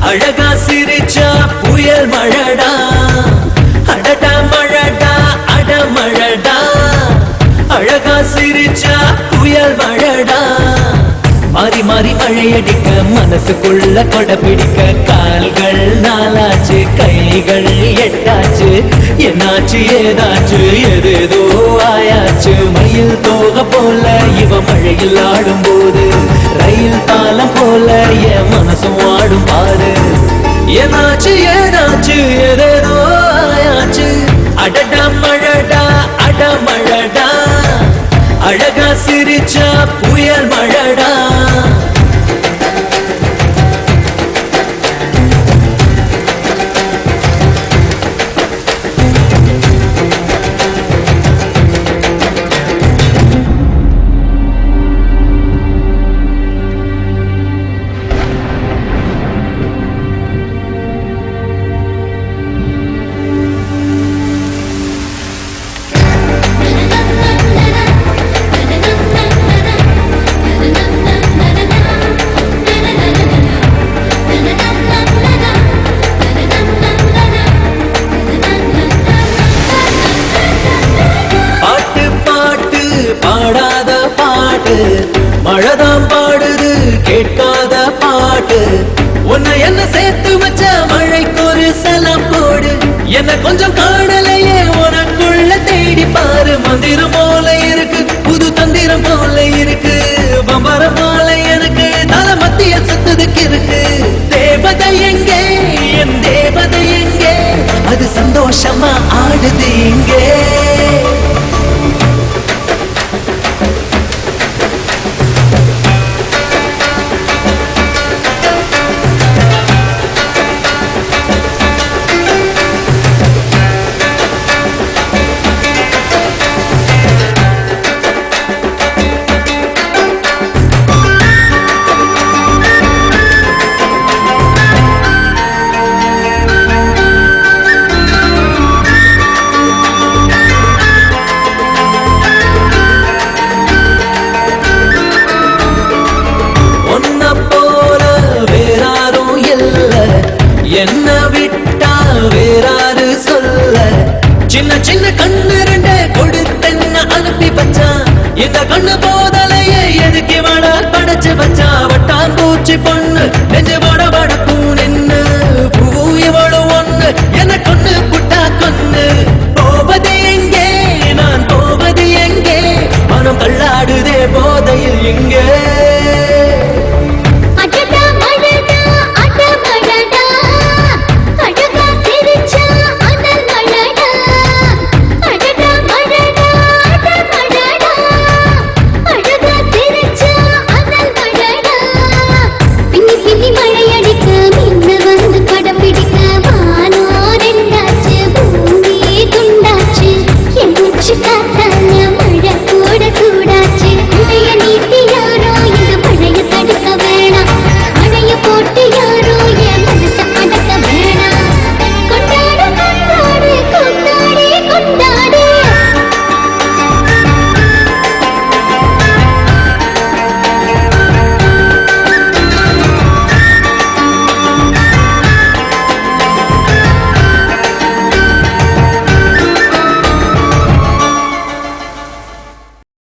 அழகா சிரிச்சா புயல் மழடா அடடா மழடா அடமழடா அழகா சிரிச்சா புயல் மழடா மாறி மாறி மழையடிக்க மனசுக்குள்ள கொடை பிடிக்க கால்கள் நாலாச்சு கைகள் எட்டாச்சு என்னாச்சு ஏதாச்சு எதேதோ ஆயாச்சு மயில் தோக போல இவ மழையில் ஆடும் போது ரயில் பாலம் போல என் மனசும் ஆடும் பாரு என்னாச்சு ஏதாச்சு எதேதோ ஆயாச்சு அடடா மழடா அடமழடா அழகா சிரிச்சா புயல் மழடா பாடாத பாட்டு மழைதான் பாடுது கேட்காத பாட்டு உன்னை என்ன சேர்த்து வச்ச மழைக்கு ஒரு சலம் போடு என்ன கொஞ்சம் காணலையே உனக்குள்ள தேடி பாரு மந்திரம் போல இருக்கு புது தந்திரம் போல இருக்கு பம்பரம் போல எனக்கு தலை மத்திய சத்ததுக்கு இருக்கு தேவதை எங்கே என் தேவதை எங்கே அது சந்தோஷமா ஆடுது இங்கே என்ன விட்டா வேறாரு சொல்ல சின்ன சின்ன கண்ணு ரெண்ட கொடுத்தென்ன அனுப்பி வச்சான் இந்த கண்ணு போதலையே எதுக்கு வட படைச்சு வச்சா வட்டான் பூச்சி பொண்ணு நெஞ்சு வட வடக்கும் நின்னு பூ இவளு ஒண்ணு என்ன கொன்னு புட்டா கொன்னு போவது எங்கே நான் போவது எங்கே மனம் தள்ளாடுதே போதையில் எங்கே Chica